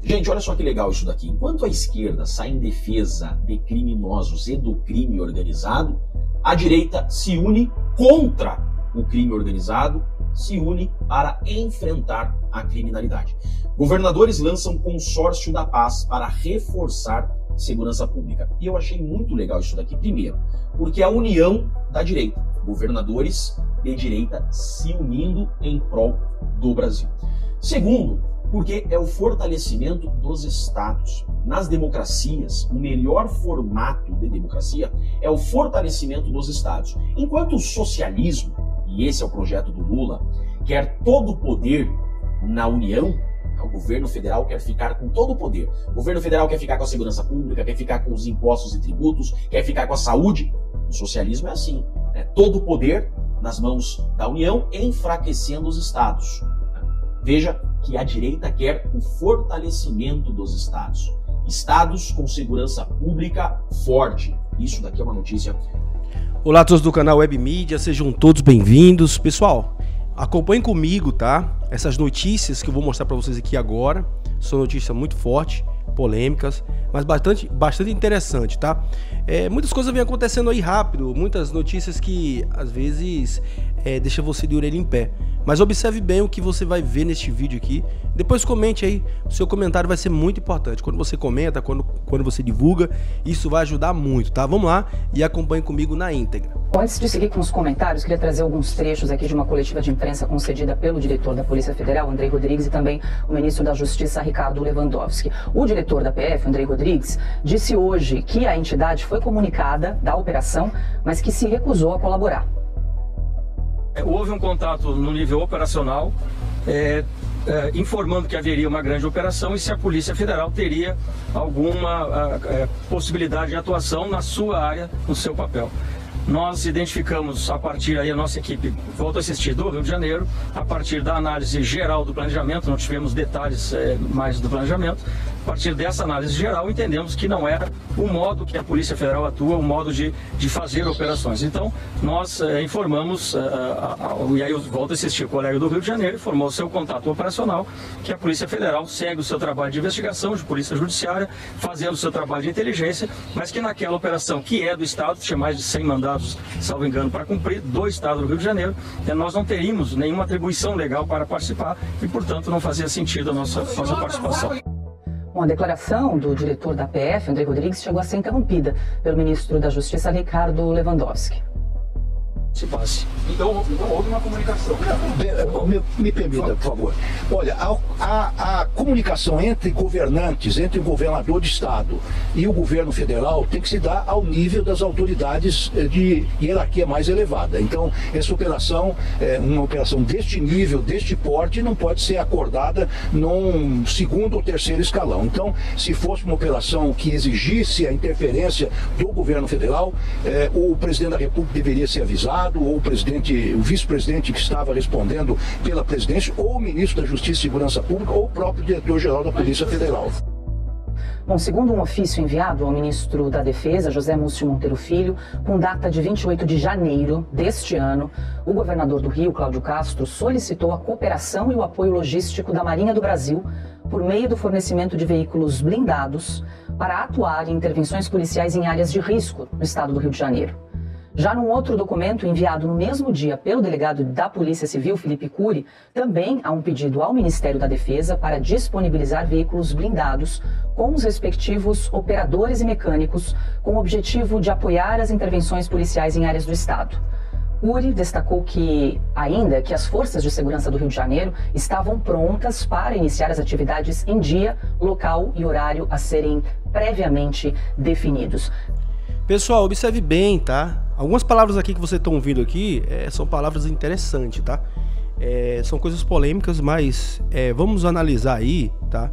Gente, olha só que legal isso daqui. Enquanto a esquerda sai em defesa de criminosos e do crime organizado, a direita se une contra o crime organizado, se une para enfrentar a criminalidade. Governadores lançam consórcio da paz para reforçar segurança pública. E eu achei muito legal isso daqui. Primeiro, porque é a união da direita. Governadores de direita se unindo em prol do Brasil. Segundo, porque é o fortalecimento dos estados. Nas democracias, o melhor formato de democracia é o fortalecimento dos estados. Enquanto o socialismo, e esse é o projeto do Lula, quer todo o poder na União, o governo federal quer ficar com todo o poder. O governo federal quer ficar com a segurança pública, quer ficar com os impostos e tributos, quer ficar com a saúde. O socialismo é assim, né? Todo o poder nas mãos da União, enfraquecendo os estados. Veja que a direita quer o fortalecimento dos estados. Estados com segurança pública forte. Isso daqui é uma notícia. Olá a todos do canal Web Mídia, sejam todos bem-vindos. Pessoal, acompanhem comigo, tá? Essas notícias que eu vou mostrar para vocês aqui agora são notícias muito fortes, polêmicas, mas bastante interessante, tá? Muitas coisas vêm acontecendo aí rápido, muitas notícias que às vezes deixam você de orelha em pé. Mas observe bem o que você vai ver neste vídeo aqui. Depois comente aí, o seu comentário vai ser muito importante. Quando você comenta, quando você divulga, isso vai ajudar muito, tá? Vamos lá e acompanhe comigo na íntegra. Antes de seguir com os comentários, queria trazer alguns trechos aqui de uma coletiva de imprensa concedida pelo diretor da Polícia Federal, Andrei Rodrigues, e também o ministro da Justiça, Ricardo Lewandowski. O diretor da PF, Andrei Rodrigues, disse hoje que a entidade foi comunicada da operação, mas que se recusou a colaborar. Houve um contato no nível operacional, informando que haveria uma grande operação e se a Polícia Federal teria alguma possibilidade de atuação na sua área, no seu papel. Nós identificamos a partir aí, a nossa equipe voltou a assistir do Rio de Janeiro, a partir da análise geral do planejamento, não tivemos detalhes mais do planejamento. A partir dessa análise geral, entendemos que não era o modo que a Polícia Federal atua, o modo de fazer operações. Então, nós informamos, e aí eu volto a assistir o colega do Rio de Janeiro, informou o seu contato operacional, que a Polícia Federal segue o seu trabalho de investigação, de polícia judiciária, fazendo o seu trabalho de inteligência, mas que naquela operação que é do Estado, tinha mais de 100 mandados, salvo engano, para cumprir, do Estado do Rio de Janeiro, nós não teríamos nenhuma atribuição legal para participar e, portanto, não fazia sentido a nossa participação. Bom, a declaração do diretor da PF, Andrei Rodrigues, chegou a ser interrompida pelo ministro da Justiça, Ricardo Lewandowski. Se passe. Então houve uma comunicação. Me permita, por favor. Olha, a comunicação entre governantes, entre o governador de estado e o governo federal tem que se dar ao nível das autoridades de hierarquia mais elevada. Então, essa operação, uma operação deste nível, deste porte, não pode ser acordada num segundo ou terceiro escalão. Então, se fosse uma operação que exigisse a interferência do governo federal, o presidente da República deveria ser avisado, ou o vice-presidente que estava respondendo pela presidência, ou o ministro da Justiça e Segurança Pública, ou o próprio diretor-geral da Polícia Federal. Bom, segundo um ofício enviado ao ministro da Defesa, José Múcio Monteiro Filho, com data de 28 de janeiro deste ano, o governador do Rio, Cláudio Castro, solicitou a cooperação e o apoio logístico da Marinha do Brasil por meio do fornecimento de veículos blindados para atuar em intervenções policiais em áreas de risco no estado do Rio de Janeiro. Já num outro documento enviado no mesmo dia pelo delegado da Polícia Civil, Felipe Cury, também há um pedido ao Ministério da Defesa para disponibilizar veículos blindados com os respectivos operadores e mecânicos, com o objetivo de apoiar as intervenções policiais em áreas do Estado. Cury destacou ainda que as forças de segurança do Rio de Janeiro estavam prontas para iniciar as atividades em dia, local e horário a serem previamente definidos. Pessoal, observe bem, tá? Algumas palavras aqui que vocês estão ouvindo aqui são palavras interessantes, tá? São coisas polêmicas, mas vamos analisar aí, tá?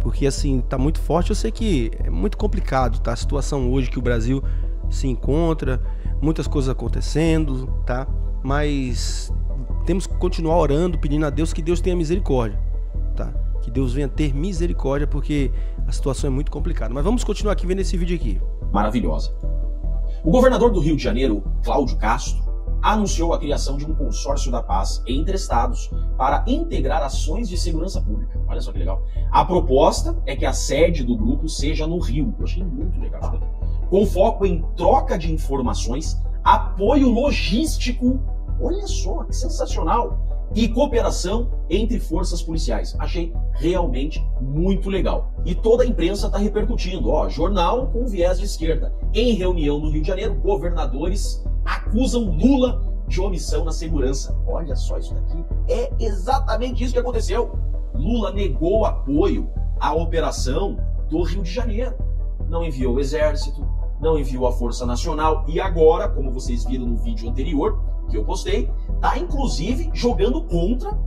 Porque assim, tá muito forte. Eu sei que é muito complicado, tá? A situação hoje que o Brasil se encontra, muitas coisas acontecendo, tá? Mas temos que continuar orando, pedindo a Deus que Deus tenha misericórdia, tá? Que Deus venha ter misericórdia, porque a situação é muito complicada. Mas vamos continuar aqui vendo esse vídeo aqui. Maravilhosa. O governador do Rio de Janeiro, Cláudio Castro, anunciou a criação de um consórcio da paz entre estados para integrar ações de segurança pública. Olha só que legal. A proposta é que a sede do grupo seja no Rio. Eu achei muito legal. Com foco em troca de informações, apoio logístico, olha só que sensacional, e cooperação entre forças policiais. Achei realmente muito legal. E toda a imprensa está repercutindo. Ó, jornal com viés de esquerda. Em reunião no Rio de Janeiro, governadores acusam Lula de omissão na segurança. Olha só isso daqui. É exatamente isso que aconteceu. Lula negou apoio à operação do Rio de Janeiro. Não enviou o exército, não enviou a Força Nacional e agora, como vocês viram no vídeo anterior que eu postei, está inclusive jogando contra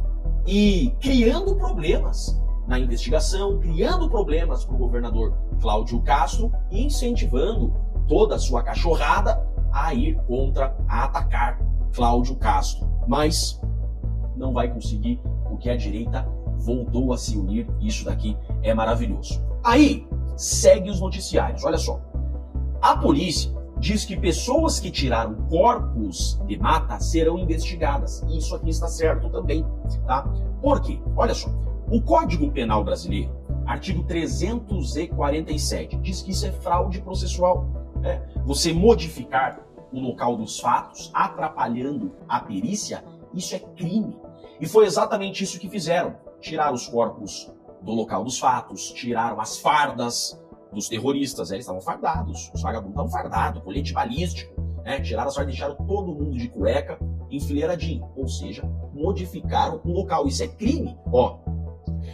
e criando problemas na investigação, criando problemas para o governador Cláudio Castro e incentivando toda a sua cachorrada a ir contra, a atacar Cláudio Castro. Mas não vai conseguir, porque a direita voltou a se unir. Isso daqui é maravilhoso. Aí, segue os noticiários. Olha só. A polícia diz que pessoas que tiraram corpos de mata serão investigadas. E isso aqui está certo também, tá? Por quê? Olha só. O Código Penal brasileiro, artigo 347, diz que isso é fraude processual. Né? Você modificar o local dos fatos, atrapalhando a perícia, isso é crime. E foi exatamente isso que fizeram. Tiraram os corpos do local dos fatos, tiraram as fardas dos terroristas, eles estavam fardados, os vagabundos estavam fardados, colete balístico, né? Tiraram as fardas, deixaram todo mundo de cueca enfileiradinho, ou seja, modificaram o local, isso é crime. Ó,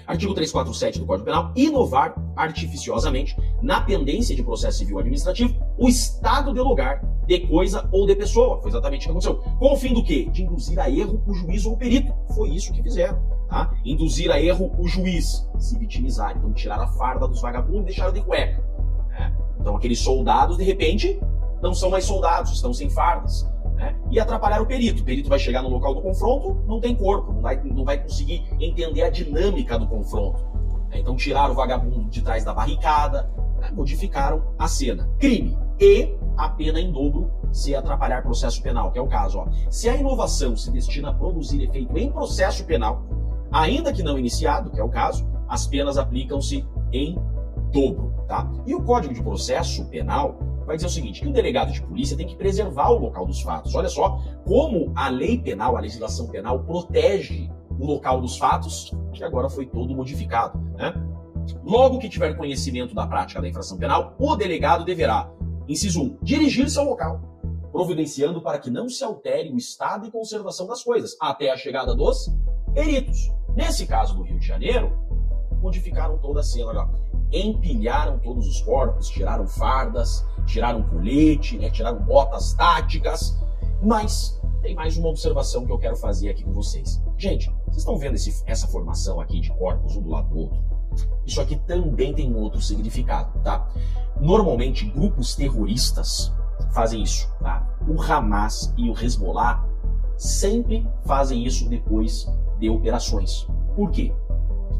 artigo 347 do Código Penal, inovar artificiosamente na pendência de processo civil administrativo o estado de lugar, de coisa ou de pessoa. Foi exatamente o que aconteceu. Com o fim do quê? De induzir a erro o juiz ou o perito. Foi isso que fizeram. Tá? Induzir a erro o juiz, se vitimizar. Então tiraram a farda dos vagabundos e deixaram de cueca. Né? Então aqueles soldados, de repente, não são mais soldados, estão sem fardas. Né? E atrapalhar o perito. O perito vai chegar no local do confronto, não tem corpo, não vai conseguir entender a dinâmica do confronto. Né? Então tiraram o vagabundo de trás da barricada, né? Modificaram a cena. Crime. E a pena em dobro se atrapalhar processo penal, que é o caso. Ó. Se a inovação se destina a produzir efeito em processo penal, ainda que não iniciado, que é o caso, as penas aplicam-se em dobro. Tá? E o Código de Processo Penal vai dizer o seguinte, que o delegado de polícia tem que preservar o local dos fatos. Olha só como a lei penal, a legislação penal, protege o local dos fatos, que agora foi todo modificado. Né? Logo que tiver conhecimento da prática da infração penal, o delegado deverá, inciso 1, dirigir-se ao local, providenciando para que não se altere o estado e conservação das coisas, até a chegada dos peritos. Nesse caso do Rio de Janeiro, modificaram toda a cena. Olha, empilharam todos os corpos, tiraram fardas, tiraram colete, né, tiraram botas táticas. Mas tem mais uma observação que eu quero fazer aqui com vocês. Gente, vocês estão vendo essa formação aqui de corpos um do lado do outro? Isso aqui também tem um outro significado, tá? Normalmente, grupos terroristas fazem isso, tá? O Hamas e o Hezbollah sempre fazem isso depois de operações. Por quê?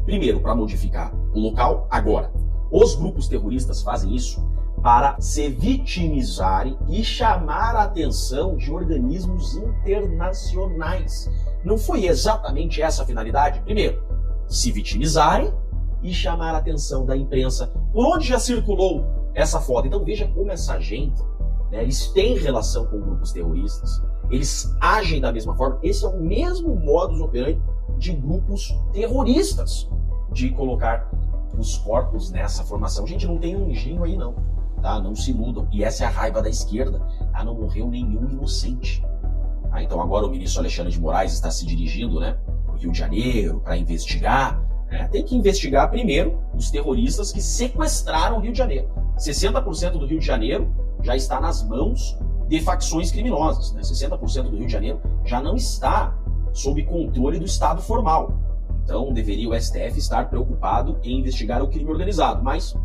Primeiro, para modificar o local. Agora, os grupos terroristas fazem isso para se vitimizarem e chamar a atenção de organismos internacionais. Não foi exatamente essa a finalidade? Primeiro, se vitimizarem e chamar a atenção da imprensa. Por onde já circulou essa foto? Então veja como essa gente, né, eles têm relação com grupos terroristas, eles agem da mesma forma. Esse é o mesmo modus operandi de grupos terroristas, de colocar os corpos nessa formação. Gente, não tem anjinho aí não, tá? Não se iludam. E essa é a raiva da esquerda, tá? Não morreu nenhum inocente. Tá? Então agora o ministro Alexandre de Moraes está se dirigindo, né, para o Rio de Janeiro para investigar. Tem que investigar primeiro os terroristas que sequestraram o Rio de Janeiro. 60% do Rio de Janeiro já está nas mãos de facções criminosas. Né? 60% do Rio de Janeiro já não está sob controle do Estado formal. Então deveria o STF estar preocupado em investigar o crime organizado. Mas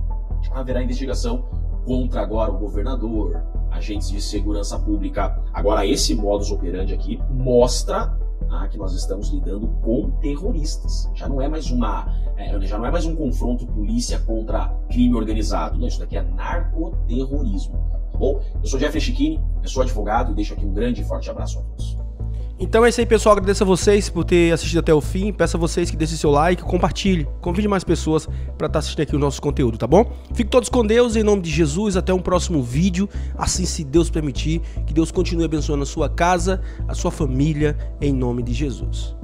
haverá investigação contra agora o governador, agentes de segurança pública. Agora esse modus operandi aqui mostra que nós estamos lidando com terroristas. Já não é mais um confronto polícia contra crime organizado. Não, isso daqui é narcoterrorismo. Tá bom? Eu sou Jeffrey Chiquini, eu sou advogado e deixo aqui um grande e forte abraço a todos. Então é isso aí, pessoal. Agradeço a vocês por ter assistido até o fim. Peço a vocês que deixem seu like, compartilhe, convide mais pessoas para estar assistindo aqui o nosso conteúdo, tá bom? Fiquem todos com Deus, em nome de Jesus. Até um próximo vídeo, assim se Deus permitir. Que Deus continue abençoando a sua casa, a sua família, em nome de Jesus.